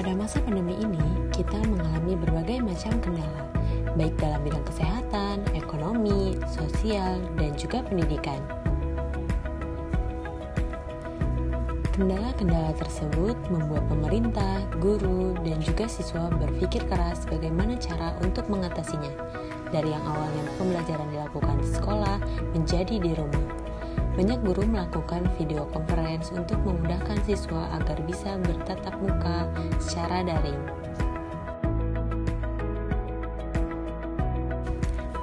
Pada masa pandemi ini, kita mengalami berbagai macam kendala, baik dalam bidang kesehatan, ekonomi, sosial, dan juga pendidikan. Kendala-kendala tersebut membuat pemerintah, guru, dan juga siswa berpikir keras bagaimana cara untuk mengatasinya. Dari yang awalnya pembelajaran dilakukan di sekolah menjadi di rumah. Banyak guru melakukan video conference untuk memudahkan siswa agar bisa bertatap muka secara daring.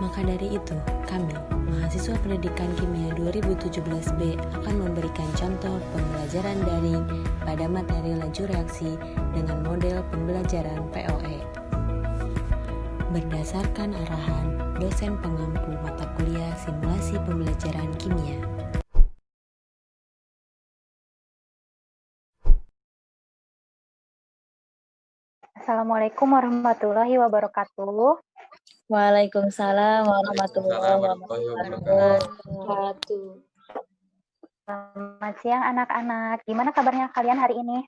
Maka dari itu, kami, mahasiswa pendidikan kimia 2017B akan memberikan contoh pembelajaran daring pada materi laju reaksi dengan model pembelajaran POE. Berdasarkan arahan dosen pengampu mata kuliah simulasi pembelajaran kimia. Assalamualaikum warahmatullahi wabarakatuh. Waalaikumsalam warahmatullahi wabarakatuh. Selamat siang anak-anak. Gimana kabarnya kalian hari ini?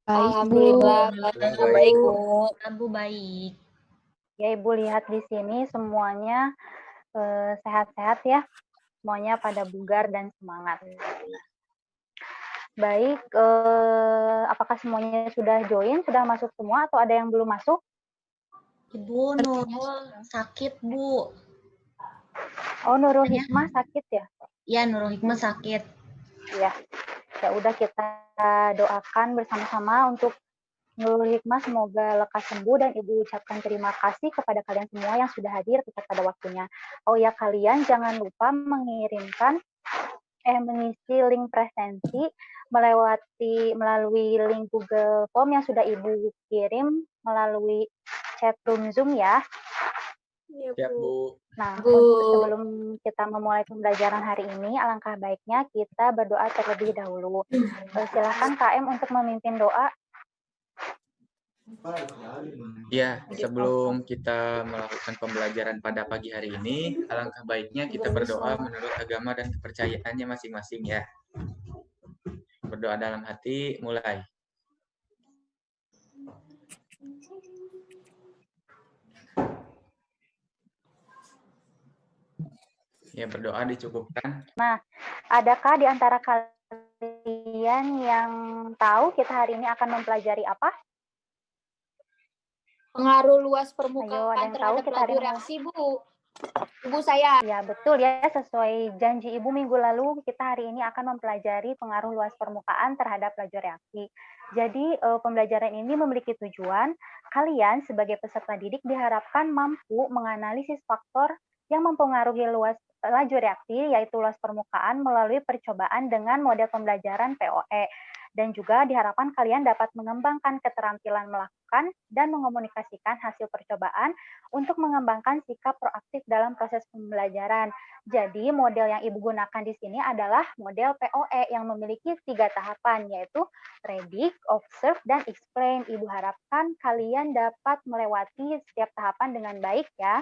Alhamdulillah baik, Bu. Baik. Ya, Ibu lihat di sini semuanya sehat-sehat ya. Semuanya pada bugar dan semangat. Baik, apakah semuanya sudah join, sudah masuk semua atau ada yang belum masuk? Ibu Nurul sakit, Bu. Oh, Nurul Hikmah sakit ya? Iya, Nurul Hikmah sakit. Ya, ya udah kita doakan bersama-sama untuk Nurul Hikmah semoga lekas sembuh dan Ibu ucapkan terima kasih kepada kalian semua yang sudah hadir tepat pada waktunya. Oh ya, kalian jangan lupa mengirimkan mengisi link presensi melalui link Google Form yang sudah Ibu kirim melalui chat room Zoom ya. Ya, Bu. Nah, untuk sebelum kita memulai pembelajaran hari ini, alangkah baiknya kita berdoa terlebih dahulu. Silakan KM untuk memimpin doa. Ya, sebelum kita melakukan pembelajaran pada pagi hari ini, alangkah baiknya kita berdoa menurut agama dan kepercayaannya masing-masing ya. Berdoa dalam hati, mulai. Ya, berdoa dicukupkan. Nah, adakah di antara kalian yang tahu kita hari ini akan mempelajari apa? Pengaruh luas permukaan Ayo, ada yang tahu terhadap kita laju hari ini reaksi, Bu. Ibu saya. Ya, betul ya. Sesuai janji Ibu minggu lalu, kita hari ini akan mempelajari pengaruh luas permukaan terhadap laju reaksi. Jadi, pembelajaran ini memiliki tujuan, kalian sebagai peserta didik diharapkan mampu menganalisis faktor yang mempengaruhi laju reaksi, yaitu luas permukaan melalui percobaan dengan model pembelajaran POE. Dan juga diharapkan kalian dapat mengembangkan keterampilan melakukan dan mengomunikasikan hasil percobaan untuk mengembangkan sikap proaktif dalam proses pembelajaran. Jadi model yang Ibu gunakan di sini adalah model POE yang memiliki 3 tahapan, yaitu predict, observe, dan explain. Ibu harapkan kalian dapat melewati setiap tahapan dengan baik ya.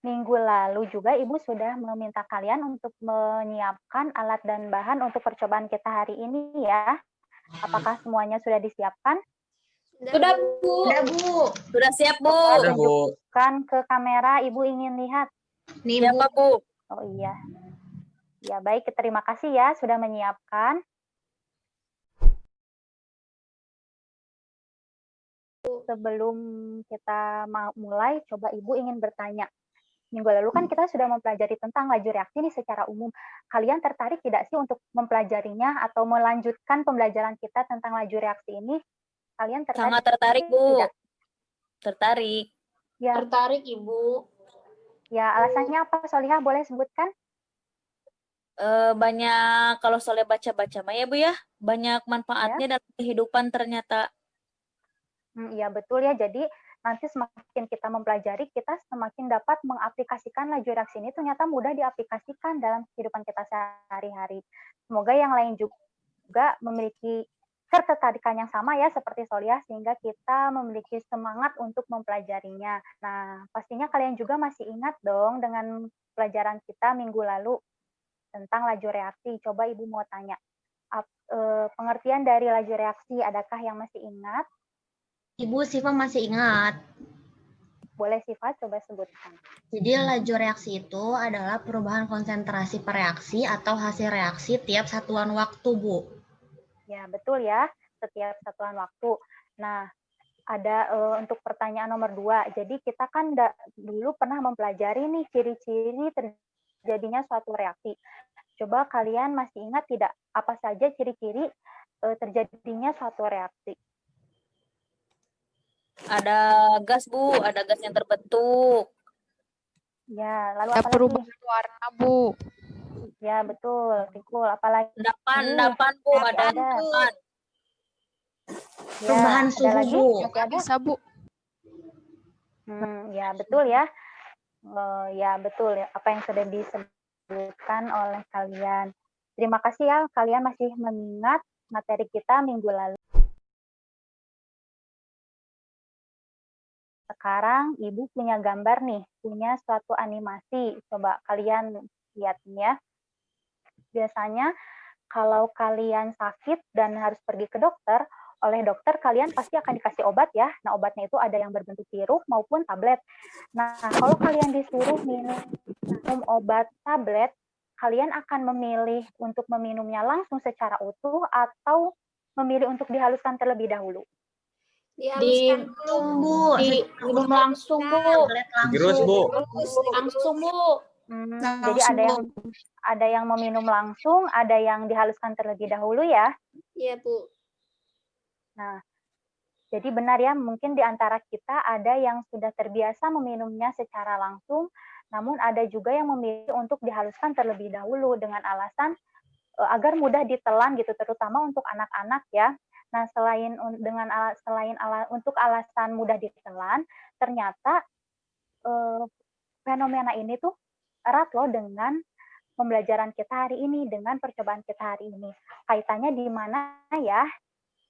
Minggu lalu juga Ibu sudah meminta kalian untuk menyiapkan alat dan bahan untuk percobaan kita hari ini ya. Apakah semuanya sudah disiapkan? Sudah, Bu. Udah, Bu. Sudah siap, Bu. Sudah, Bu. Tunjukkan ke kamera, Ibu ingin lihat. Nih, Siapa, Bu? Oh iya. Ya, baik. Terima kasih ya sudah menyiapkan. Sebelum kita mulai, coba Ibu ingin bertanya. Minggu lalu kan kita sudah mempelajari tentang laju reaksi ini secara umum. Kalian tertarik tidak sih untuk mempelajarinya atau melanjutkan pembelajaran kita tentang laju reaksi ini? Kalian tertarik? Sangat tertarik, Bu. Tidak? Tertarik. Ya. Tertarik, Ibu. Ya, alasannya apa, Solihah? Boleh sebutkan? Banyak, kalau soalnya baca-baca mah ya, Bu ya, banyak manfaatnya dalam kehidupan ternyata. Iya, betul ya. Jadi nanti semakin kita mempelajari, kita semakin dapat mengaplikasikan laju reaksi ini ternyata mudah diaplikasikan dalam kehidupan kita sehari-hari. Semoga yang lain juga memiliki ketertarikan yang sama ya seperti Solihah, sehingga kita memiliki semangat untuk mempelajarinya. Nah, pastinya kalian juga masih ingat dong dengan pelajaran kita minggu lalu tentang laju reaksi. Coba Ibu mau tanya, pengertian dari laju reaksi, adakah yang masih ingat? Ibu Siva masih ingat. Boleh Siva coba sebutkan. Jadi laju reaksi itu adalah perubahan konsentrasi per reaksi atau hasil reaksi tiap satuan waktu, Bu. Ya, betul ya, setiap satuan waktu. Nah, ada untuk pertanyaan nomor 2. Jadi kita kan dulu pernah mempelajari nih ciri-ciri terjadinya suatu reaksi. Coba kalian masih ingat tidak apa saja ciri-ciri terjadinya suatu reaksi? Ada gas, Bu. Ada gas yang terbentuk. Ya, lalu Ada apa lagi? perubahan warna, Bu. Ya, betul. Pikul, apalagi? Endapan, Bu. Ada endapan. Ya, Perubahan ada suhu, lagi? Bu. Masih ada? Bisa, Bu. Ya, betul ya. Ya, betul ya. Apa yang sudah disebutkan oleh kalian. Terima kasih ya, kalian masih mengingat materi kita minggu lalu. Sekarang Ibu punya gambar nih, punya suatu animasi. Coba kalian lihat nih ya. Biasanya kalau kalian sakit dan harus pergi ke dokter, oleh dokter kalian pasti akan dikasih obat ya. Nah, obatnya itu ada yang berbentuk sirup maupun tablet. Nah, kalau kalian disuruh minum obat tablet, kalian akan memilih untuk meminumnya langsung secara utuh atau memilih untuk dihaluskan terlebih dahulu? Diminum, Bu. Minum langsung, Bu. Tablet Digerus, Bu. Langsung, Bu. Jadi ada yang meminum langsung, ada yang dihaluskan terlebih dahulu ya. Iya, Bu. Nah, jadi benar ya, mungkin di antara kita ada yang sudah terbiasa meminumnya secara langsung, namun ada juga yang memilih untuk dihaluskan terlebih dahulu dengan alasan agar mudah ditelan gitu, terutama untuk anak-anak ya. Nah, untuk alasan mudah ditelan, ternyata fenomena ini tuh erat loh dengan pembelajaran kita hari ini, dengan percobaan kita hari ini. Kaitannya di mana ya?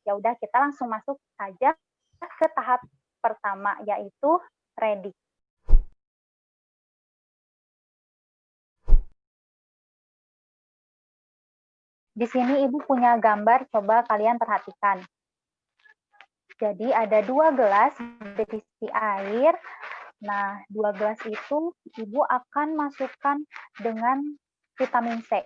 Ya udah, kita langsung masuk saja ke tahap pertama, yaitu prediksi. Di sini Ibu punya gambar, coba kalian perhatikan. Jadi ada 2 gelas berisi air. Nah, 2 gelas itu Ibu akan masukkan dengan vitamin C.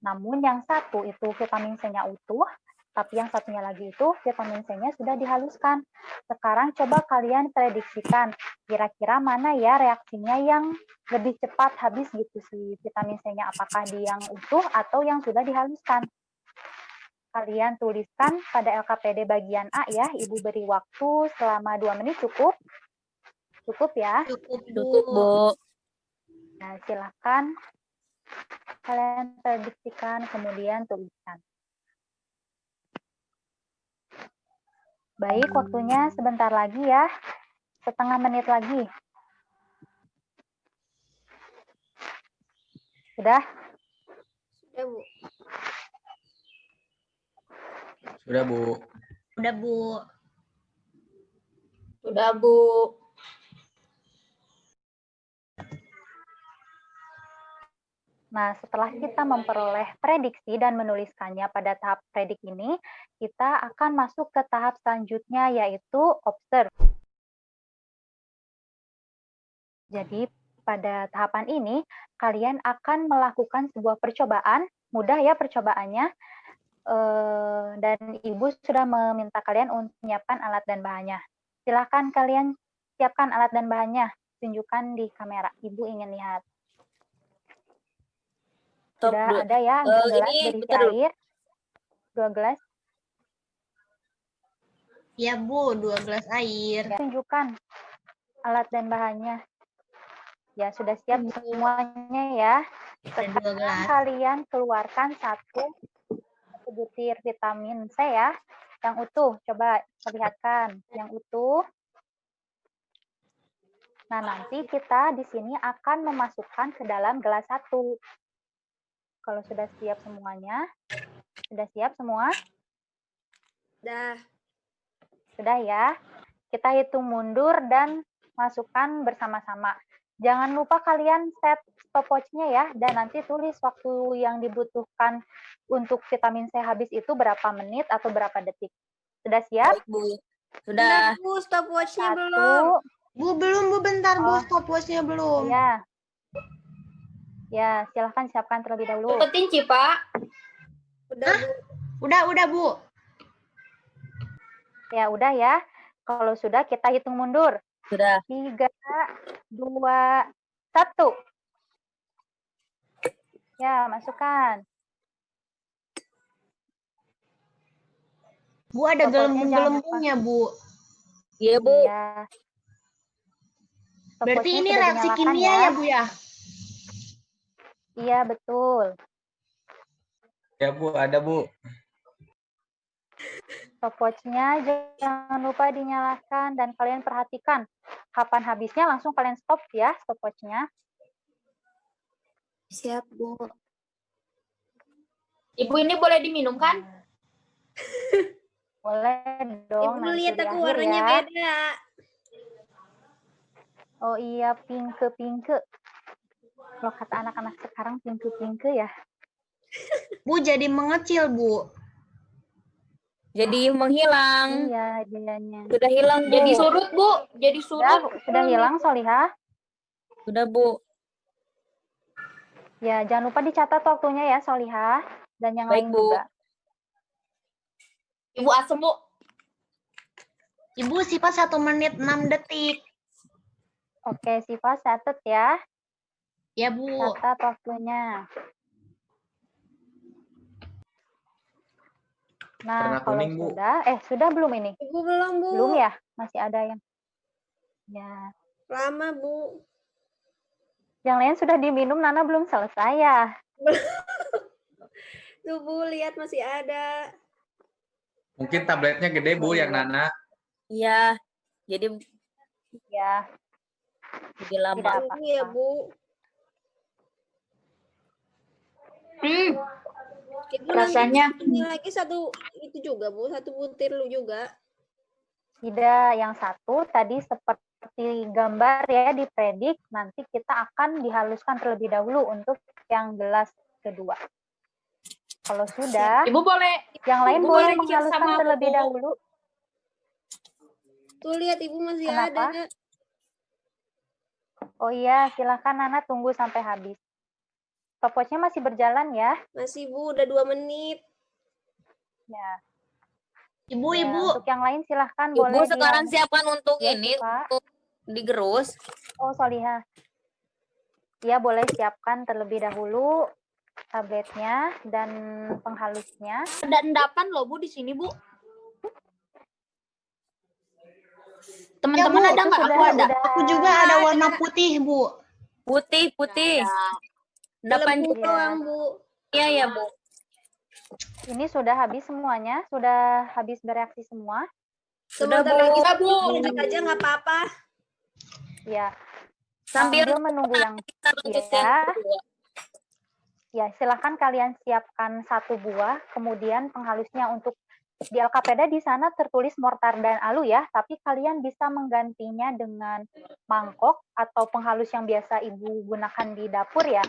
Namun yang satu itu vitamin C-nya utuh, tapi yang satunya lagi itu vitamin C-nya sudah dihaluskan. Sekarang coba kalian prediksikan, kira-kira mana ya reaksinya yang lebih cepat habis gitu si vitamin C-nya, apakah di yang utuh atau yang sudah dihaluskan. Kalian tuliskan pada LKPD bagian A ya, Ibu beri waktu selama 2 menit cukup? Cukup ya? Cukup, Bu. Nah, silakan kalian prediksikan, kemudian tuliskan. Baik, waktunya sebentar lagi ya. Setengah menit lagi. Sudah? Sudah, Bu. Sudah, Bu. Udah, Bu. Sudah, Bu. Nah, setelah kita memperoleh prediksi dan menuliskannya pada tahap predik ini, kita akan masuk ke tahap selanjutnya, yaitu observe. Jadi, pada tahapan ini, kalian akan melakukan sebuah percobaan, mudah ya percobaannya, dan Ibu sudah meminta kalian untuk menyiapkan alat dan bahannya. Silakan kalian siapkan alat dan bahannya, tunjukkan di kamera. Ibu ingin lihat. Sudah ada ya, 2 gelas berisi air. 2 gelas. Ya, Bu, 2 gelas air. Ya, tunjukkan alat dan bahannya. Ya, sudah siap semuanya ya. Sekarang kalian keluarkan 1 butir vitamin C ya. Yang utuh, coba perlihatkan. Yang utuh. Nah, nanti kita di sini akan memasukkan ke dalam gelas 1. Kalau sudah siap semuanya, sudah siap semua? Sudah ya. Kita hitung mundur dan masukkan bersama-sama. Jangan lupa kalian set stopwatch-nya ya, dan nanti tulis waktu yang dibutuhkan untuk vitamin C habis itu berapa menit atau berapa detik. Sudah siap? Baik, Bu. Bentar, Sudah. Bu, stopwatch-nya belum. Satu, Bu, belum Bu, bentar Bu, Oh. stopwatch-nya belum. ya. Ya, silahkan siapkan terlebih dahulu. Cepetin, Cipa. Udah, Bu. Udah Bu. Ya, udah ya. Kalau sudah, kita hitung mundur. Sudah. 3, 2, 1. Ya, masukkan. Bu, ada Stopwatch-nya jangan gelembung-gelembungnya Bu. Iya, Bu. Iya. Berarti Stopwatch-nya ini sudah reaksi dinyalakan kimia ya Bu ya? Iya, betul. Ya Bu, ada Bu. Stopwatch-nya jangan lupa dinyalakan dan kalian perhatikan kapan habisnya, langsung kalian stop ya stopwatch-nya. Siap, Bu. Ibu ini boleh diminum kan? Boleh dong. Ibu nanti lihat di aku akhir warnanya ya. beda. Oh iya, pinke-pinke. Kalau kata anak-anak sekarang pinke-pinke ya. Bu, jadi mengecil Bu. Jadi menghilang. Iya, dianya. Sudah hilang, Bu. Jadi surut, Bu. Jadi Sudah hilang, Solihah? Sudah, Bu. Ya, jangan lupa dicatat waktunya ya, Solihah. Dan yang Baik, lain Bu. juga. Ibu asem, Bu. Ibu, Sipa 1 menit 6 detik. Oke, Siva catat ya. Ya Bu. Catat waktunya. Nah, Warna kalau kuning, Bu. sudah belum ini? Ibu belum, Bu. Belum ya? Masih ada yang. Ya. Lama, Bu. Yang lain sudah diminum, Nana belum selesai ya. Tuh, Bu, lihat masih ada. Mungkin tabletnya gede Bu yang Nana. Iya. Jadi Ya, lama. tidak apa-apa. Tunggu ya, Bu. Ibu Rasanya- nanti ini lagi satu itu juga, Bu. 1 butir lu juga. Tidak, yang satu tadi seperti gambar ya dipredik, nanti kita akan dihaluskan terlebih dahulu untuk yang gelas kedua. Kalau sudah, Ibu boleh yang lain Ibu boleh boleh share menghaluskan sama aku, terlebih Bu. dahulu. Tuh, lihat Ibu masih Kenapa? ada. Oh iya, silakan Nana tunggu sampai habis. Stopwatch-nya masih berjalan ya. Masih, Bu. Udah 2 menit. Ya. Ibu, Ya, Ibu. untuk yang lain silahkan Ibu boleh sekarang siapkan untuk Ya, ini, Pak. untuk digerus. Oh, Solihah. Ya, boleh siapkan terlebih dahulu tabletnya dan penghalusnya. Ada endapan loh, Bu, di sini, Bu. Teman-teman Ya, Bu, ada nggak? Itu Aku ada. Aku juga ada warna putih Bu. Putih, putih. Endapan Belum Ya. doang, Bu. Iya, ya, Bu. Ini sudah habis semuanya, sudah habis bereaksi semua. Sudah, Sebentar Bu. lagi, Sudah, Bu. lanjut aja nggak apa-apa. Ya, Sambil menunggu yang kita untuk ya. yang kedua. Ya, silahkan kalian siapkan 1 buah, kemudian penghalusnya untuk di Alkapeda di sana tertulis mortar dan alu ya, tapi kalian bisa menggantinya dengan mangkok atau penghalus yang biasa Ibu gunakan di dapur ya.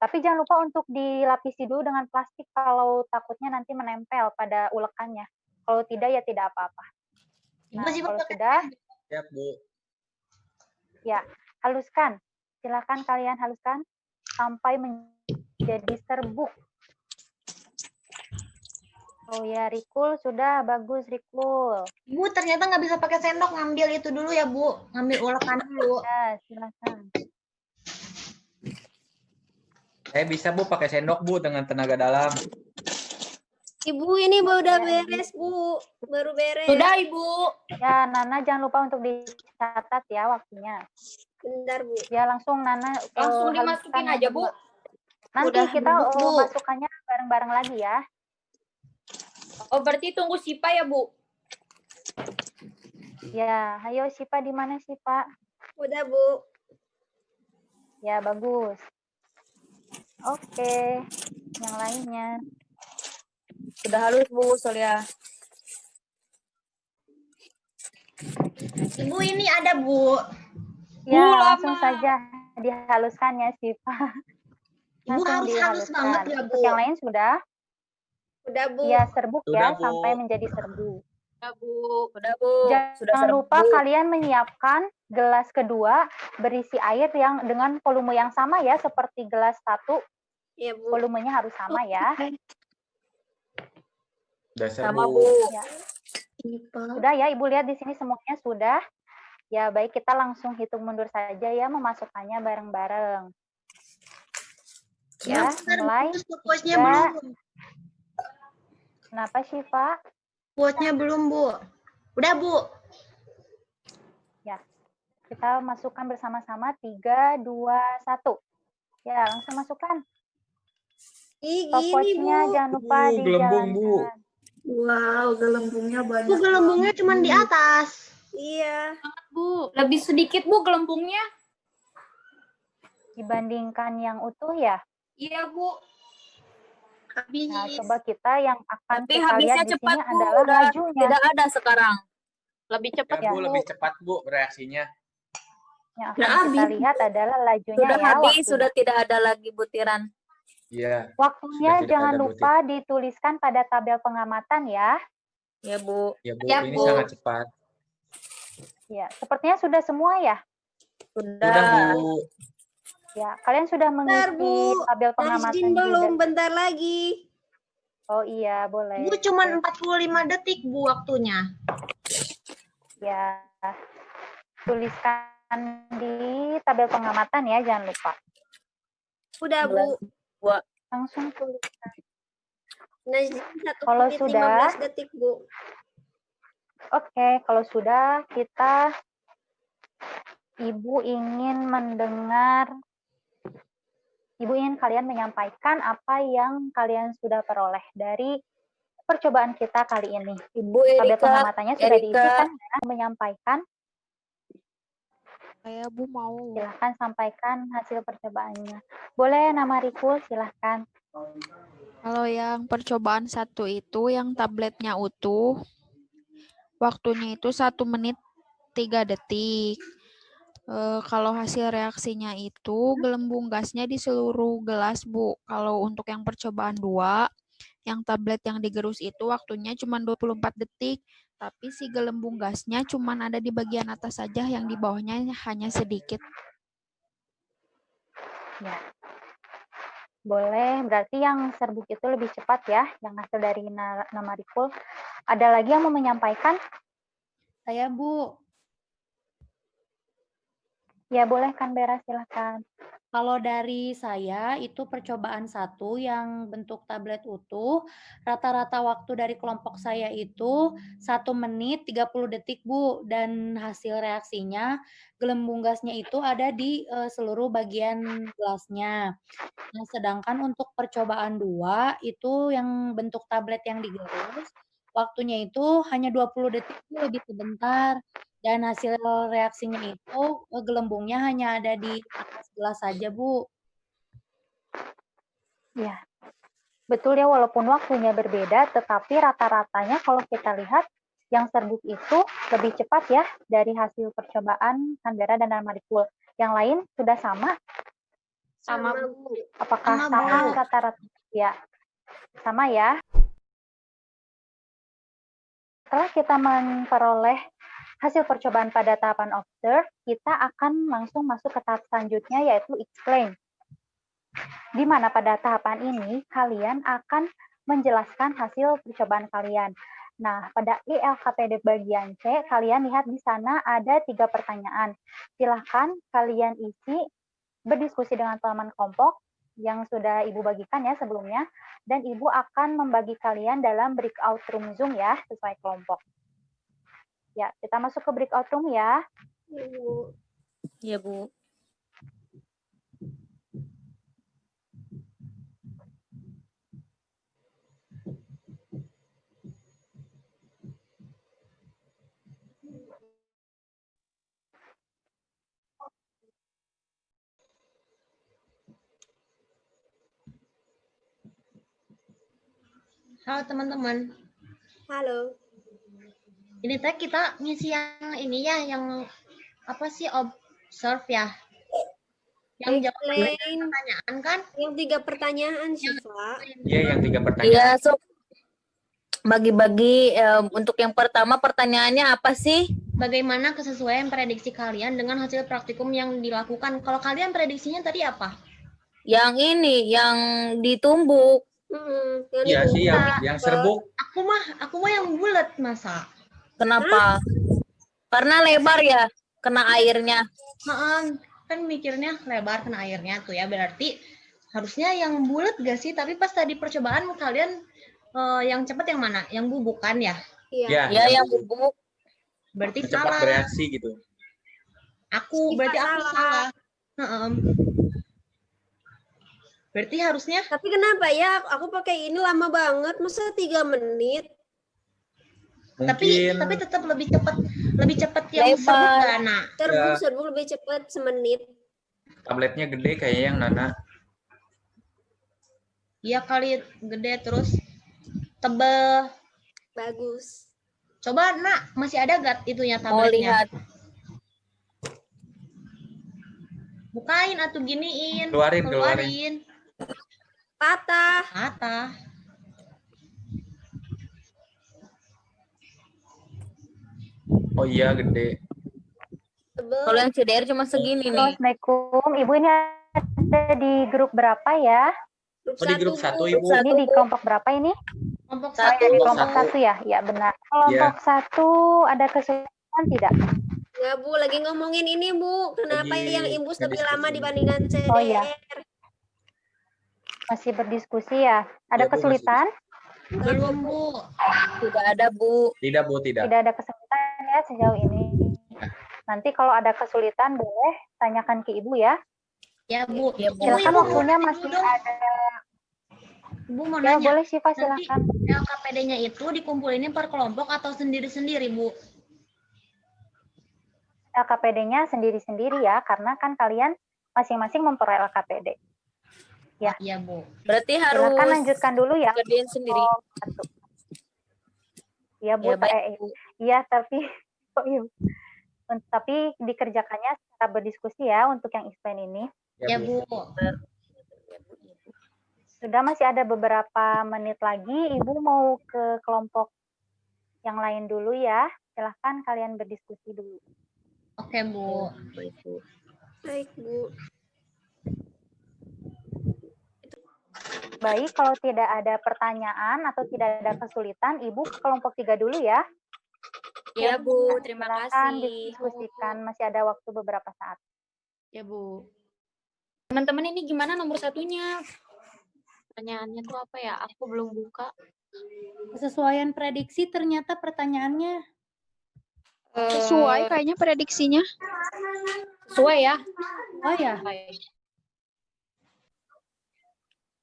Tapi jangan lupa untuk dilapisi dulu dengan plastik kalau takutnya nanti menempel pada ulekannya. Kalau tidak ya tidak apa-apa. Nah, kalau sudah, Siap Bu. ya haluskan. Silakan kalian haluskan sampai menjadi serbuk. Oh ya, Rikul sudah bagus Rikul. Bu, ternyata nggak bisa pakai sendok, ngambil itu dulu ya Bu. Ngambil ulekan dulu. Ya, silakan. Saya bisa Bu pakai sendok Bu dengan tenaga dalam. Ibu ini udah beres, Bu. Baru beres. Sudah, Ibu. Ya, Nana jangan lupa untuk dicatat ya waktunya. Bentar, Bu. Ya, langsung Nana Langsung haluskan dimasukin yang aja, Bu. kedua. Nanti Udah kita bubuk, Bu. masukkannya bareng-bareng lagi ya. Oh, berarti tunggu Sipa ya, Bu? Ya, ayo Sipa di mana Sipa? Udah, Bu. Ya, bagus. Oke, yang lainnya. Sudah halus, Bu, Solia. Ibu ini ada Bu. Ya, lama. langsung saja. dihaluskan ya, Siva. Ibu Langsung harus halus dihaluskan. banget ya, Untuk Bu? yang lain sudah? Udah, Bu. Iya, serbuk Sudah, ya, Bu. sampai menjadi serbuk. Udah, Bu. Udah, Bu. Sudah Jangan lupa serbuk. kalian menyiapkan gelas kedua berisi air yang dengan volume yang sama ya, seperti gelas satu. Iya, Bu. Volumenya harus sama ya. Dasar, Sama, Bu. Bu. Ya. Ipa. Sudah ya, Ibu lihat di sini semuanya sudah. Ya, baik, kita langsung hitung mundur saja ya, memasukkannya bareng-bareng. Ya, mulai. Quotes-nya 3. belum. Kenapa, Syifa? Quotes-nya belum, Bu. Udah, Bu. Ya, kita masukkan bersama-sama. 3, 2, 1. Ya, langsung masukkan. Ih, gini, Bu. Stopwatch-nya jangan lupa gelembung, Bu. dijalankan. Wow, gelembungnya banyak. Bu, gelembungnya cuma di atas. Iya. Bu, lebih sedikit Bu gelembungnya. Dibandingkan yang utuh ya. Iya Bu. Habis. Nah, coba kita yang akan Tapi kita habisnya lihat di cepat, sini Bu. adalah Udah lajunya. tidak ada sekarang. Lebih Ya, cepat Bu, Ya. lebih cepat, Bu, reaksinya. Yang Udah akan kita habis. lihat adalah lajunya Sudah ya. habis, Waktunya. sudah tidak ada lagi butiran. Iya. Waktunya Sudah tidak jangan ada lupa dituliskan pada tabel pengamatan ya. Ya, Bu. Ya, Bu, Ya, ini Bu. sangat cepat. Ya, sepertinya sudah semua ya. Sudah, Sudah. Bu. Ya, kalian sudah Bentar, mengisi Bu. tabel pengamatan Najin belum, juga. bentar lagi. Oh iya, boleh. Bu, cuma 45 detik, Bu, waktunya. Ya, tuliskan di tabel pengamatan ya, jangan lupa. Udah, Bu. Langsung tuliskan. Najin 1 Kalau menit sudah- 15 detik, Bu. Oke, kalau sudah kita Ibu ingin kalian menyampaikan apa yang kalian sudah peroleh dari percobaan kita kali ini. Ibu Tabel Erika. pengamatannya sudah Erika. diisikan ya, menyampaikan. Saya Bu mau. Silahkan sampaikan hasil percobaannya. Boleh nama Rikul, silahkan. Kalau yang percobaan 1 itu yang tabletnya utuh, waktunya itu 1 menit 3 detik. Kalau hasil reaksinya itu gelembung gasnya di seluruh gelas, Bu. Kalau untuk yang percobaan 2, yang tablet yang digerus itu waktunya cuma 24 detik, tapi si gelembung gasnya cuma ada di bagian atas saja, yang di bawahnya hanya sedikit. Ya. Boleh, berarti yang serbuk itu lebih cepat ya, yang hasil dari nama Rikul. Ada lagi yang mau menyampaikan? Saya, Bu. Ya, boleh kan Bera, silahkan. Kalau dari saya itu percobaan 1 yang bentuk tablet utuh, rata-rata waktu dari kelompok saya itu 1 menit 30 detik, Bu. Dan hasil reaksinya gelembung gasnya itu ada di seluruh bagian gelasnya. Nah, sedangkan untuk percobaan 2 itu yang bentuk tablet yang digerus, waktunya itu hanya 20 detik, Bu, lebih sebentar. Dan hasil reaksinya itu gelembungnya hanya ada di atas gelas saja, Bu. Ya, betul ya, walaupun waktunya berbeda, tetapi rata-ratanya kalau kita lihat yang serbuk itu lebih cepat ya dari hasil percobaan Canberra dan Rikul. Yang lain sudah sama? Sama, Bu. Apakah Sama, sama Bu. rata-rata? Ya, sama ya. Setelah kita memperoleh hasil percobaan pada tahapan observe, kita akan langsung masuk ke tahap selanjutnya, yaitu explain. Di mana pada tahapan ini, kalian akan menjelaskan hasil percobaan kalian. Nah, pada ILKPD bagian C, kalian lihat di sana ada 3 pertanyaan. Silahkan kalian isi, berdiskusi dengan teman kelompok yang sudah Ibu bagikan ya sebelumnya, dan Ibu akan membagi kalian dalam breakout room Zoom ya, sesuai kelompok. Ya, kita masuk ke breakout room ya. Ibu. Ya, Bu. Halo teman-teman. Halo. Ini teh kita ngisi yang ini ya, yang apa sih, observe ya. Yang jawab Explain. pertanyaan kan? Yang 3 pertanyaan, Syifa. Iya, yang 3 Iya, pertanyaan. sok bagi-bagi untuk yang pertama pertanyaannya apa sih? Bagaimana kesesuaian prediksi kalian dengan hasil praktikum yang dilakukan? Kalau kalian prediksinya tadi apa? Yang ini, yang ditumbuk. Yang Iya sih, ditumbuk. yang serbuk. Aku mah yang bulat, masa? Kenapa? Karena lebar ya, kena airnya. Kan mikirnya lebar kena airnya tuh ya, berarti harusnya yang bulat gak sih? Tapi pas tadi percobaan kalian yang cepat yang mana? Yang bubuk kan ya? Iya. Ya, yang bubuk. Berarti Cepat salah. bereaksi gitu. Berarti aku salah. Berarti harusnya. Tapi kenapa ya? Aku pakai ini lama banget, masa 3 menit? Mungkin Tapi tetap lebih cepat yang serbuk lebar. gak, Nak? Serbuk lebih cepat semenit. tabletnya gede kayak yang Nana. Iya kali gede terus tebel. Bagus. Coba, Nak, masih ada gak itunya Mau tabletnya? lihat. Bukain atau giniin. Keluarin. Patah. Oh iya, gede. Kalau yang CDR cuma segini nih. Assalamualaikum. Ibu ini ada di grup berapa ya? Oh, di grup 1, Ibu. Ini di kelompok berapa ini? Kelompok Oh ya, di kelompok satu. 1 ya? Ya benar. Kelompok 1 ada kesulitan tidak? Ya, Bu, lagi ngomongin ini, Bu. Kenapa Lagi yang imbus lebih ngediskusi. lama dibandingkan CDR? Oh iya. Masih berdiskusi ya? Ada Ya, Bu, kesulitan? Belum, Bu. Tidak ada, Bu. Tidak, Bu, tidak. Tidak ada kesulitan ya sejauh ini. Nanti kalau ada kesulitan boleh tanyakan ke Ibu ya. Ya, Bu. Ya, Bu. Silakan Ibu, waktunya dulu masih dong. ada. Ibu mau Ya nanya. boleh Syifa, Nanti silakan. LKPD-nya itu dikumpulinnya per kelompok atau sendiri-sendiri, Bu? LKPD-nya sendiri-sendiri ya, karena kan kalian masing-masing memperoleh LKPD. Ya. Iya, Bu. Berarti harus Silakan lanjutkan dulu ya. kerjain sendiri. Iya, Bu. Ya, baik, Bu. Iya, tapi tapi dikerjakannya secara berdiskusi ya untuk yang explain ini. Ya, Bu. Sudah masih ada beberapa menit lagi. Ibu mau ke kelompok yang lain dulu ya. Silahkan kalian berdiskusi dulu. Oke, Bu. Baik, Bu. Baik, kalau tidak ada pertanyaan atau tidak ada kesulitan, Ibu ke kelompok 3 dulu ya. Ya, Bu. Terima Silakan kasih. diskusikan, masih ada waktu beberapa saat. Ya, Bu. Teman-teman ini gimana nomor 1-nya? Pertanyaannya tuh apa ya? Aku belum buka. Kesesuaian prediksi ternyata pertanyaannya. Sesuai kayaknya prediksinya. Sesuai ya? Oh ya.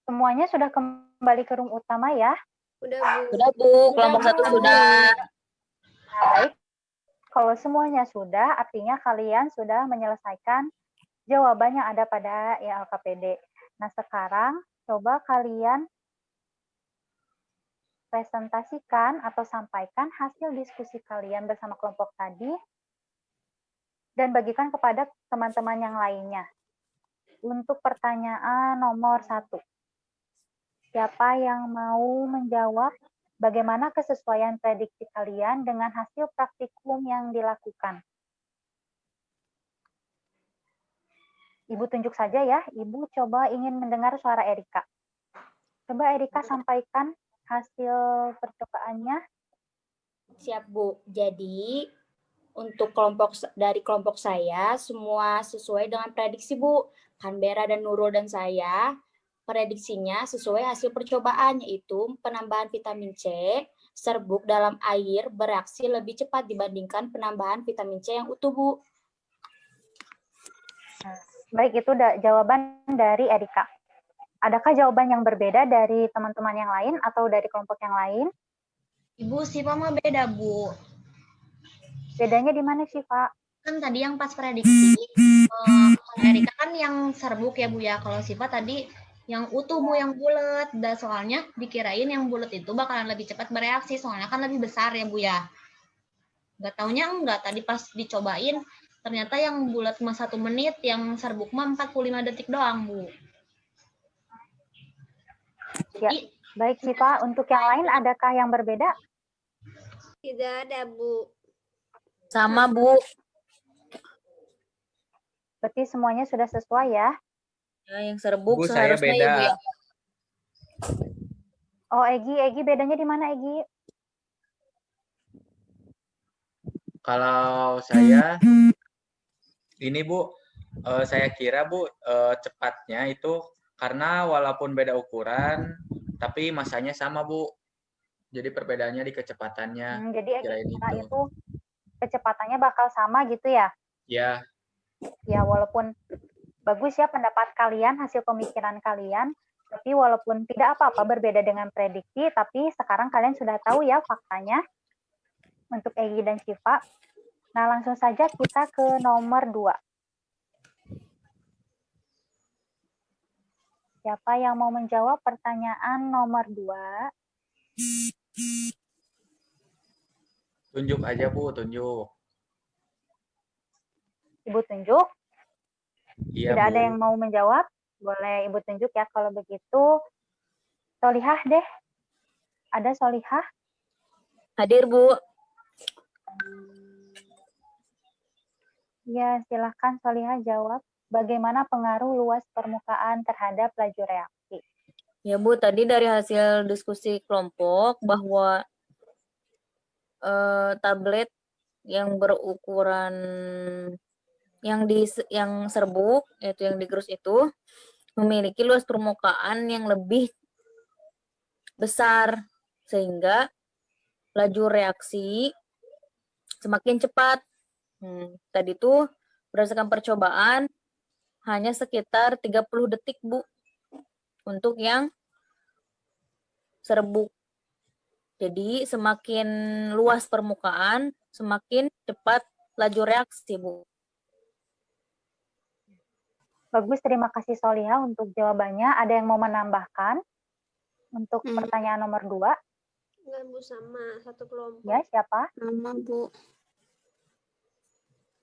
Semuanya sudah kembali ke room utama ya. Udah, Bu. Sudah, Bu. Kelompok 1 sudah. Nah, baik. Kalau semuanya sudah, artinya kalian sudah menyelesaikan jawaban yang ada pada LKPD. Nah, sekarang coba kalian presentasikan atau sampaikan hasil diskusi kalian bersama kelompok tadi dan bagikan kepada teman-teman yang lainnya. Untuk pertanyaan nomor 1. Siapa yang mau menjawab bagaimana kesesuaian prediksi kalian dengan hasil praktikum yang dilakukan? Ibu tunjuk saja ya. Ibu coba ingin mendengar suara Erika. Coba Erika sampaikan hasil percobaannya. Siap, Bu. Jadi, untuk dari kelompok saya, semua sesuai dengan prediksi, Bu. Canberra dan Nurul dan saya, prediksinya sesuai hasil percobaan, yaitu penambahan vitamin C, serbuk dalam air bereaksi lebih cepat dibandingkan penambahan vitamin C yang utuh, Bu. Baik, itu jawaban dari Erika. Adakah jawaban yang berbeda dari teman-teman yang lain atau dari kelompok yang lain? Ibu, Syifa mah beda, Bu. Bedanya di mana sih, Pak? Kan tadi yang pas prediksi, Erika kan yang serbuk ya, Bu ya. Kalau Syifa tadi yang utuh, Bu, yang bulat. Dan soalnya dikirain yang bulat itu bakalan lebih cepat bereaksi, soalnya kan lebih besar ya, Bu ya. Nggak taunya enggak, tadi pas dicobain Ternyata yang bulat mah 1 menit, yang serbuk mah 45 detik doang, Bu. Ya, baik Siva. Untuk yang lain adakah yang berbeda? Tidak ada, Bu. Sama, Bu. Berarti semuanya sudah sesuai ya? Ya, yang serbuk Bu, saya seharusnya ya, Bu beda. ya. Oh, Egi bedanya di mana, Egi? Kalau saya, ini Bu, saya kira Bu, cepatnya itu karena walaupun beda ukuran, tapi masanya sama Bu. Jadi perbedaannya di kecepatannya. Jadi Kirain Egi kira itu. itu kecepatannya bakal sama gitu ya? Ya, Ya, walaupun bagus ya pendapat kalian, hasil pemikiran kalian, tapi walaupun tidak apa-apa berbeda dengan prediksi, tapi sekarang kalian sudah tahu ya faktanya untuk Egi dan Syifa. Nah, langsung saja kita ke nomor 2. Siapa yang mau menjawab pertanyaan nomor 2? tunjuk aja Bu, tunjuk. Ibu tunjuk. Iya Tidak Bu. ada yang mau menjawab? Boleh Ibu tunjuk ya. Kalau begitu, Solihah deh. Ada Solihah? Hadir, Bu. Ya, silahkan Solihah jawab. Bagaimana pengaruh luas permukaan terhadap laju reaksi? Ya, Bu, tadi dari hasil diskusi kelompok bahwa tablet yang berukuran yang serbuk, yaitu yang digerus itu, memiliki luas permukaan yang lebih besar, sehingga laju reaksi semakin cepat. Tadi tuh berdasarkan percobaan hanya sekitar 30 detik, Bu, untuk yang serbuk. Jadi semakin luas permukaan, semakin cepat laju reaksi, Bu. Bagus, terima kasih Solihah untuk jawabannya. Ada yang mau menambahkan untuk pertanyaan nomor 2? Enggak, Bu, sama. Satu kelompok. Ya, siapa? Sama, Bu.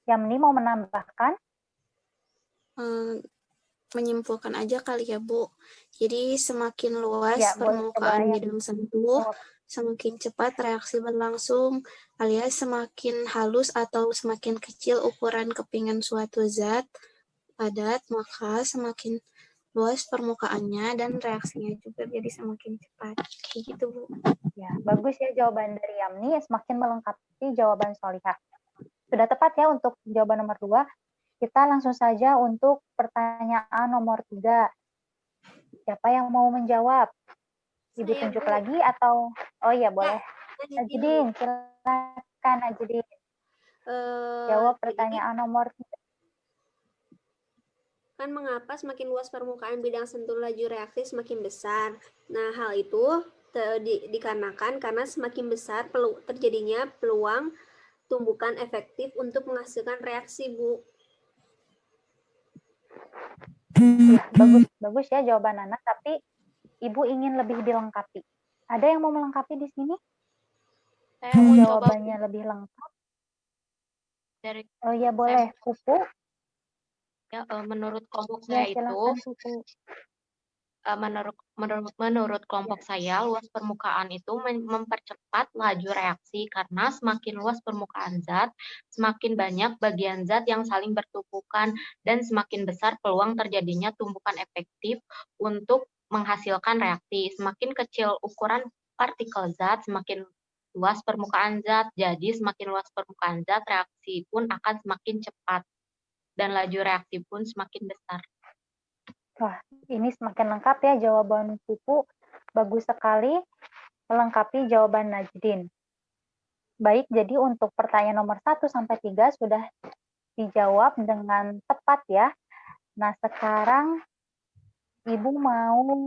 Yamni mau menambahkan? Menyimpulkan aja kali ya, Bu. Jadi semakin luas Ya, boleh permukaan coba bidang sentuh, jawab. semakin cepat reaksi berlangsung, alias semakin halus atau semakin kecil ukuran kepingan suatu zat padat, maka semakin luas permukaannya dan reaksinya juga jadi semakin cepat. Kayak gitu, Bu. Ya, bagus ya jawaban dari Yamni, semakin melengkapi jawaban Solihah. Sudah tepat ya untuk jawaban nomor 2. Kita langsung saja untuk pertanyaan nomor 3. Siapa yang mau menjawab? Ibu Saya, tunjuk Bu. lagi atau? Oh iya, boleh. Najidin, Najidin, silakan Najidin. Jawab pertanyaan nomor 3. Kan mengapa semakin luas permukaan bidang sentuh laju reaksi semakin besar? Nah, hal itu dikarenakan karena semakin besar terjadinya peluang tumbukan efektif untuk menghasilkan reaksi, Bu. Ya, bagus ya jawaban Nana, tapi Ibu ingin lebih dilengkapi. Ada yang mau melengkapi di sini? Saya mau coba Jawabannya lebih lengkap. dari Oh iya, boleh. Pupu? ya, menurut kelompok Ya, saya itu silakan Pupu. menurut kelompok saya luas permukaan itu mempercepat laju reaksi karena semakin luas permukaan zat, semakin banyak bagian zat yang saling bertumpukan dan semakin besar peluang terjadinya tumpukan efektif untuk menghasilkan reaksi. Semakin kecil ukuran partikel zat, semakin luas permukaan zat. Jadi semakin luas permukaan zat, reaksi pun akan semakin cepat dan laju reaksi pun semakin besar. Wah, ini semakin lengkap ya jawaban Pupu. Bagus sekali melengkapi jawaban Najdin. Baik, jadi untuk pertanyaan nomor 1 sampai 3 sudah dijawab dengan tepat ya. Nah, sekarang Ibu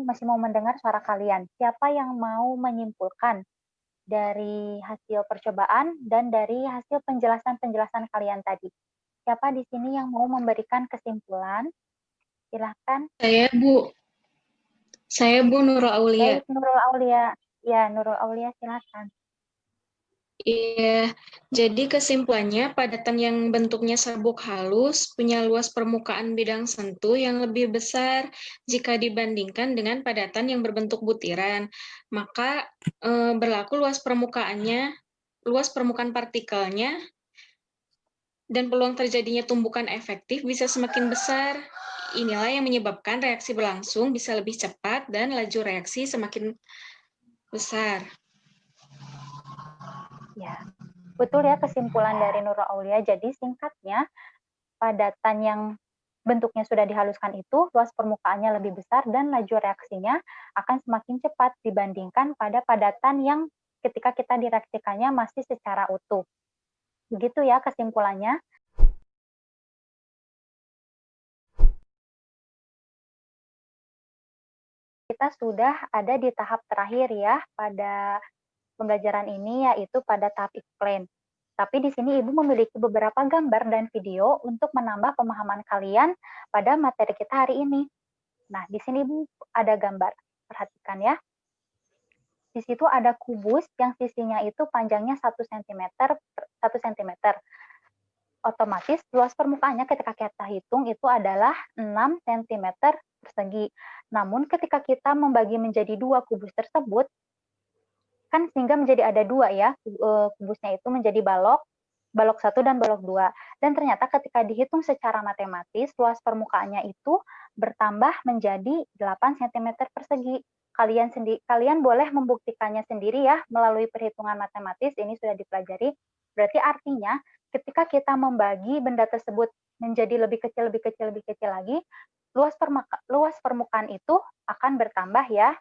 masih mau mendengar suara kalian. Siapa yang mau menyimpulkan dari hasil percobaan dan dari hasil penjelasan-penjelasan kalian tadi? Siapa di sini yang mau memberikan kesimpulan? Silahkan. Saya Bu Nurul Aulia. Baik, Nurul Aulia. Ya, Nurul Aulia silahkan. Iya, jadi kesimpulannya padatan yang bentuknya serbuk halus punya luas permukaan bidang sentuh yang lebih besar jika dibandingkan dengan padatan yang berbentuk butiran. Maka berlaku luas permukaan partikelnya dan peluang terjadinya tumbukan efektif bisa semakin besar. Inilah yang menyebabkan reaksi berlangsung bisa lebih cepat dan laju reaksi semakin besar. Ya, betul ya kesimpulan dari Nurul Aulia. Jadi singkatnya, padatan yang bentuknya sudah dihaluskan itu, luas permukaannya lebih besar dan laju reaksinya akan semakin cepat dibandingkan pada padatan yang ketika kita direaksikannya masih secara utuh. Begitu ya kesimpulannya. Kita sudah ada di tahap terakhir ya pada pembelajaran ini, yaitu pada tahap explain. Tapi di sini Ibu memiliki beberapa gambar dan video untuk menambah pemahaman kalian pada materi kita hari ini. Nah, di sini Ibu ada gambar. Perhatikan ya. Di situ ada kubus yang sisinya itu panjangnya 1 cm. Otomatis luas permukaannya ketika kita hitung itu adalah 6 cm persegi. Namun ketika kita membagi menjadi 2 kubus tersebut, kan sehingga menjadi ada 2 ya, kubusnya itu menjadi balok 1 dan balok 2. Dan ternyata ketika dihitung secara matematis, luas permukaannya itu bertambah menjadi 8 cm persegi. Kalian boleh membuktikannya sendiri ya melalui perhitungan matematis, ini sudah dipelajari. Berarti artinya ketika kita membagi benda tersebut menjadi lebih kecil lagi, luas permukaan itu akan bertambah ya.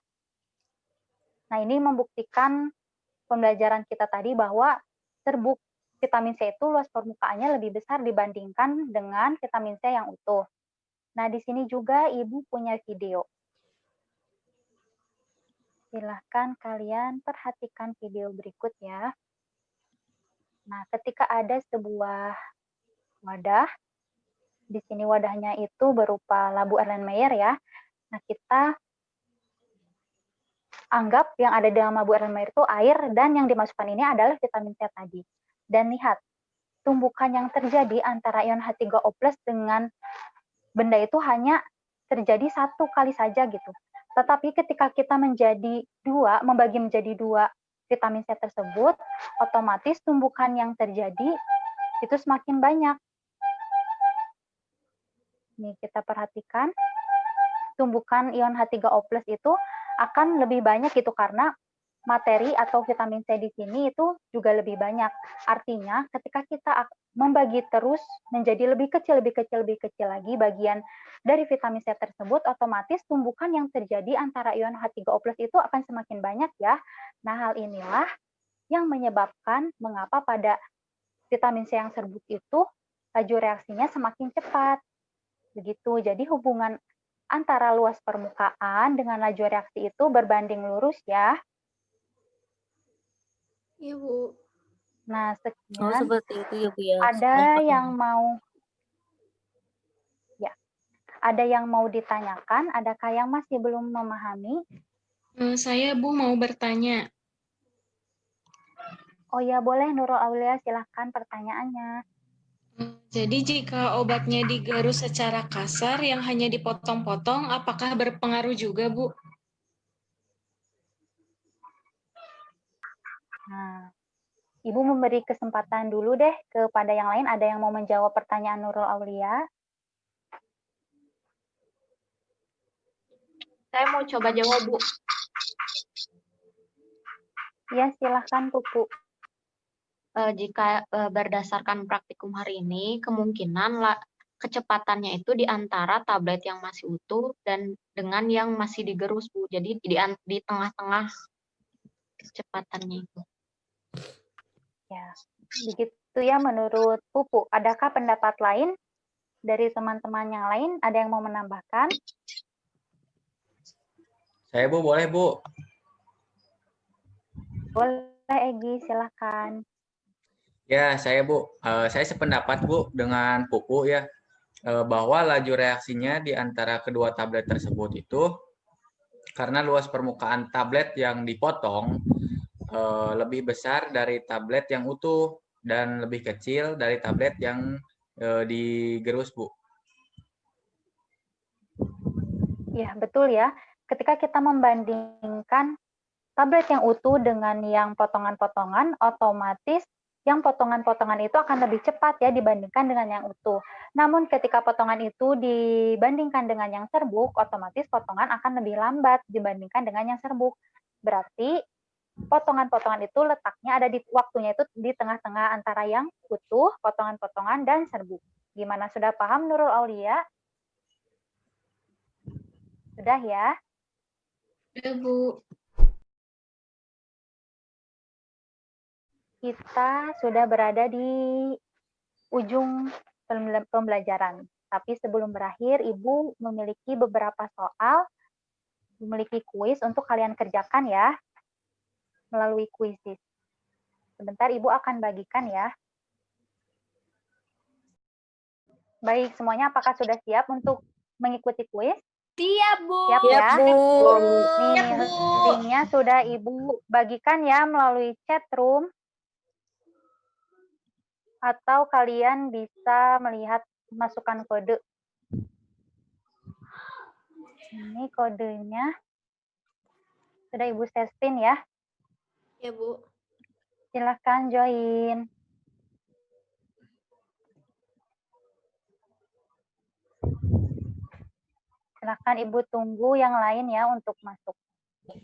Nah, ini membuktikan pembelajaran kita tadi bahwa serbuk vitamin C itu luas permukaannya lebih besar dibandingkan dengan vitamin C yang utuh. Nah, di sini juga Ibu punya video. Silahkan kalian perhatikan video berikut ya. Nah, ketika ada sebuah wadah, di sini wadahnya itu berupa labu Erlenmeyer ya. Nah, kita anggap yang ada dalam labu Erlenmeyer itu air dan yang dimasukkan ini adalah vitamin C tadi. Dan lihat, tumbukan yang terjadi antara ion H3O+ dengan benda itu hanya terjadi 1 kali saja gitu. Tetapi ketika kita membagi menjadi 2 vitamin C tersebut, otomatis tumbukan yang terjadi itu semakin banyak. Nih kita perhatikan, tumbukan ion H3O+ itu akan lebih banyak gitu karena materi atau vitamin C di sini itu juga lebih banyak. Artinya ketika kita membagi terus menjadi lebih kecil lagi bagian dari vitamin C tersebut, otomatis tumbukan yang terjadi antara ion H3O+ itu akan semakin banyak ya. Nah, hal inilah yang menyebabkan mengapa pada vitamin C yang serbuk itu laju reaksinya semakin cepat. Begitu. Jadi hubungan antara luas permukaan dengan laju reaksi itu berbanding lurus ya. Iya, Bu. Nah, sekian. Oh, seperti itu ya, Bu ya. Ada yang mau ditanyakan? Adakah yang masih belum memahami? Saya, Bu, mau bertanya. Oh ya, boleh Nurul Aulia, silahkan pertanyaannya. Jadi jika obatnya digarus secara kasar yang hanya dipotong-potong, apakah berpengaruh juga, Bu? Nah, Ibu memberi kesempatan dulu deh kepada yang lain. Ada yang mau menjawab pertanyaan Nurul Aulia? Saya mau coba jawab, Bu. Ya, silahkan, Pupu. Jika berdasarkan praktikum hari ini, kemungkinan kecepatannya itu di antara tablet yang masih utuh dan dengan yang masih digerus, Bu. Jadi di tengah-tengah kecepatannya itu. Ya, begitu ya menurut Pupu. Adakah pendapat lain dari teman-teman yang lain? Ada yang mau menambahkan? Saya, Bu, boleh, Bu? Boleh, Egi, silahkan. Ya, saya, Bu. Saya sependapat, Bu, dengan Pupu ya, bahwa laju reaksinya di antara kedua tablet tersebut itu karena luas permukaan tablet yang dipotong lebih besar dari tablet yang utuh dan lebih kecil dari tablet yang digerus, Bu. Ya, betul ya. Ketika kita membandingkan tablet yang utuh dengan yang potongan-potongan, otomatis yang potongan-potongan itu akan lebih cepat ya dibandingkan dengan yang utuh. Namun ketika potongan itu dibandingkan dengan yang serbuk, otomatis potongan akan lebih lambat dibandingkan dengan yang serbuk. Berarti potongan-potongan itu letaknya ada di waktunya itu di tengah-tengah antara yang utuh, potongan-potongan, dan serbuk. Gimana, sudah paham Nurul Aulia? Sudah ya? Sudah, Bu. Kita sudah berada di ujung pembelajaran. Tapi sebelum berakhir, Ibu memiliki beberapa soal, memiliki kuis untuk kalian kerjakan ya, melalui kuisis. Sebentar Ibu akan bagikan ya. Baik, semuanya apakah sudah siap untuk mengikuti kuis? Siap, Bu. Siap ya? Nih, Siap, Bu. linknya sudah Ibu bagikan ya melalui chat room. Atau kalian bisa melihat masukan kode. Ini kodenya. Sudah Ibu setting ya? Ya, Bu. Silahkan join. Silahkan Ibu tunggu yang lain ya untuk masuk.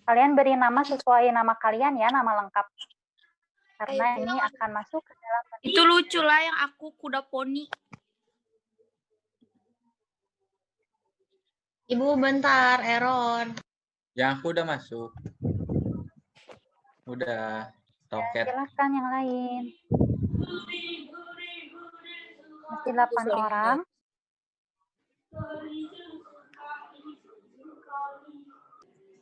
Kalian beri nama sesuai nama kalian ya, nama lengkap. Karena ini akan masuk ke dalam. Itu lucu lah yang aku kuda poni. Ibu bentar, error. Yang aku udah masuk. Udah, toket. Silahkan yang lain. Masih 8 orang.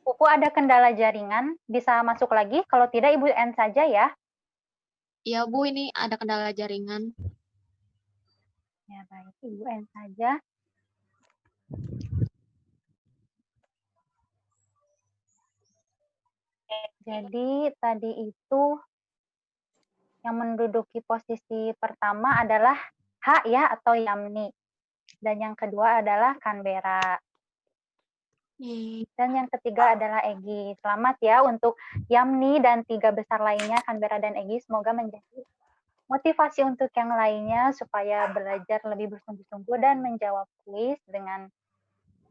Pupu ada kendala jaringan, bisa masuk lagi. Kalau tidak, Ibu end saja ya. Iya, Bu, ini ada kendala jaringan. Ya, baik. Ibu end saja. Jadi, tadi itu yang menduduki posisi pertama adalah H ya, atau Yamni. Dan yang kedua adalah Canberra. Dan yang ketiga adalah Egy. Selamat ya untuk Yamni dan 3 besar lainnya, Canberra dan Egy. Semoga menjadi motivasi untuk yang lainnya supaya belajar lebih bersungguh-sungguh dan menjawab kuis dengan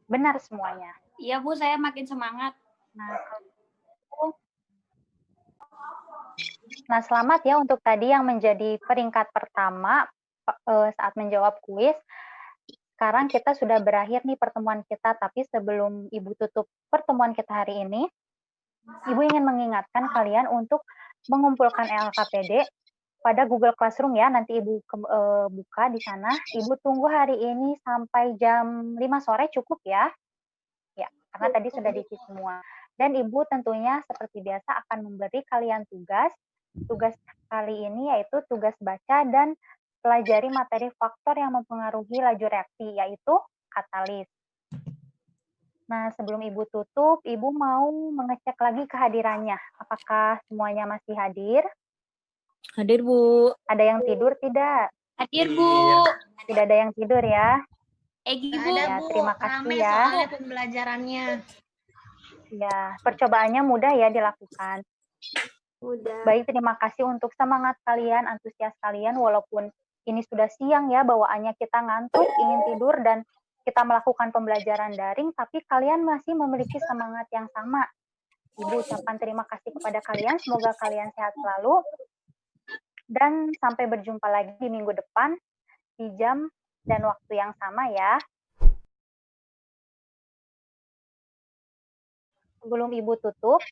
benar semuanya. Iya, Bu, saya makin semangat. Nah, selamat ya untuk tadi yang menjadi peringkat pertama saat menjawab kuis. Sekarang kita sudah berakhir nih pertemuan kita, tapi sebelum Ibu tutup pertemuan kita hari ini, Ibu ingin mengingatkan kalian untuk mengumpulkan LKPD pada Google Classroom ya. Nanti Ibu buka di sana. Ibu tunggu hari ini sampai jam 5 sore cukup ya. Ya, karena tadi sudah diisi semua. Dan Ibu tentunya seperti biasa akan memberi kalian tugas. Tugas kali ini yaitu tugas baca dan pelajari materi faktor yang mempengaruhi laju reaksi, yaitu katalis. Nah, sebelum Ibu tutup, Ibu mau mengecek lagi kehadirannya. Apakah semuanya masih hadir? Hadir, Bu. Ada yang tidur tidak? Hadir, Bu. Tidak ada yang tidur ya? Egy, Bu. Ya, terima kasih Rame ya. soalnya pembelajarannya. Ya, percobaannya mudah ya dilakukan. Mudah. Baik, terima kasih untuk semangat kalian, antusias kalian, walaupun ini sudah siang ya, bawaannya kita ngantuk, ingin tidur, dan kita melakukan pembelajaran daring, tapi kalian masih memiliki semangat yang sama. Ibu ucapkan terima kasih kepada kalian, semoga kalian sehat selalu, dan sampai berjumpa lagi di minggu depan, di jam dan waktu yang sama ya. Sebelum Ibu tutup,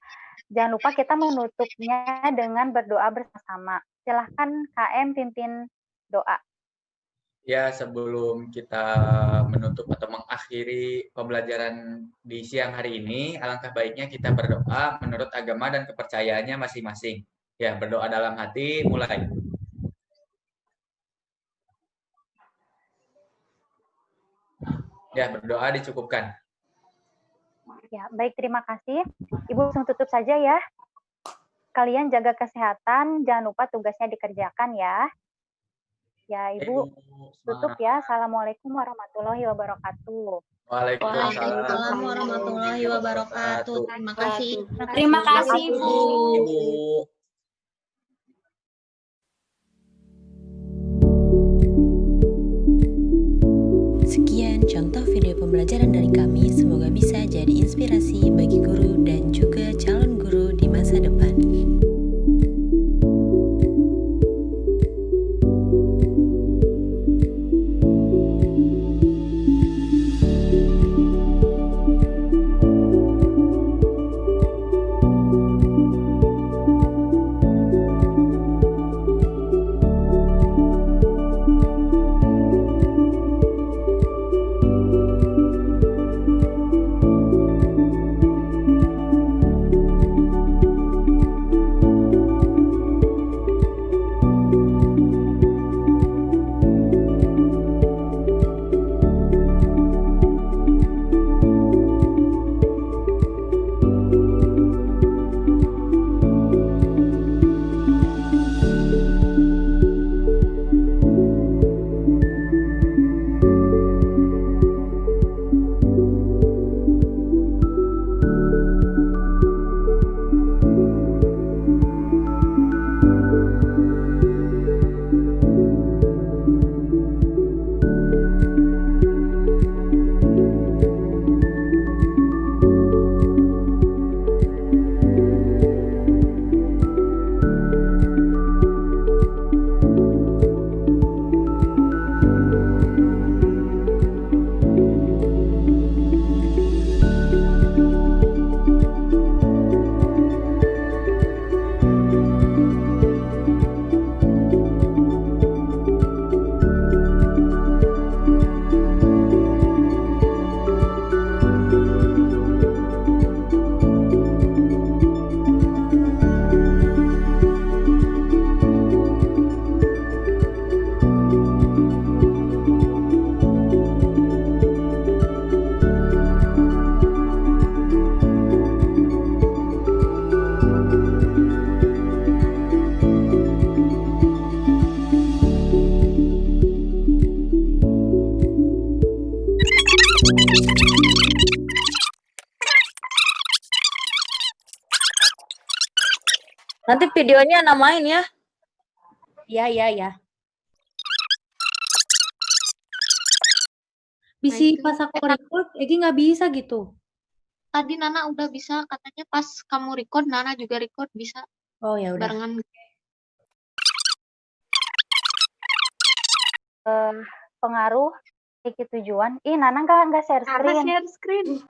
jangan lupa kita menutupnya dengan berdoa bersama. Silahkan KM pimpin doa. Ya, sebelum kita menutup atau mengakhiri pembelajaran di siang hari ini, alangkah baiknya kita berdoa menurut agama dan kepercayaannya masing-masing. Ya, berdoa dalam hati, mulai. Ya, berdoa dicukupkan. Ya, baik, terima kasih. Ibu langsung tutup saja ya. kalian jaga kesehatan, jangan lupa tugasnya dikerjakan ya. Ya, Ibu tutup ya. Assalamualaikum warahmatullahi wabarakatuh. Waalaikumsalam warahmatullahi wabarakatuh. Terima kasih. Terima kasih, Bu. Ibu. Sekian contoh video pembelajaran dari kami, semoga bisa jadi inspirasi bagi guru dan juga calon guru di masa depan. Nanti videonya namain ya. Ya. Bisa pas aku record, Egi nggak bisa gitu. Tadi Nana udah bisa, katanya pas kamu record, Nana juga record bisa Oh ya udah. barengan. Pengaruh memiliki tujuan. Ih, Nana nggak share screen. share screen.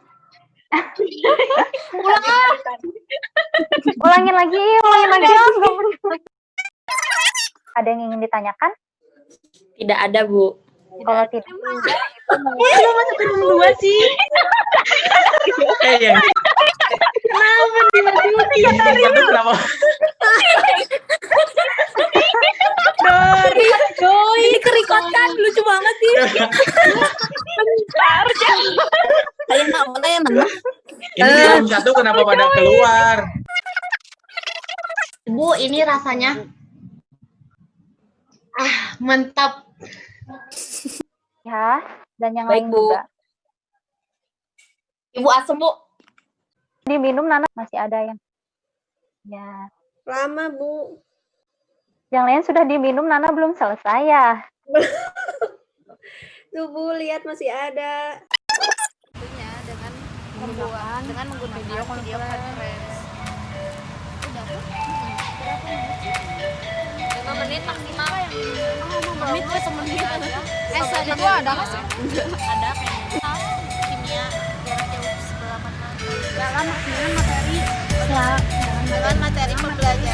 Ulangin lagi. Ada yang ingin ditanyakan? Tidak ada, Bu. Kalau tidak, Masuk ke room 2 sih. Kenapa dimati-mati? Kenapa? Ini kerikot kan, lucu banget sih. Bentar, Ayo, Nak, mana ya, Nak? Ini belum satu kenapa pada keluar? Bu, ini rasanya mantap. ya, dan yang Baik, lain Bu. juga. Ibu asem, Bu. Diminum, Nana masih ada yang. Ya. Lama, Bu. Yang lain sudah diminum, Nana belum selesai ya. Tuh, Bu, lihat masih ada. dengan menggunakan video conference. Udah. 5 menit maksimal. Menit ke semenit. Ada tuh ada nggak sih? Ada kayaknya. Kimia jarak jauh sebelah mata. Dalam materi pembelajaran.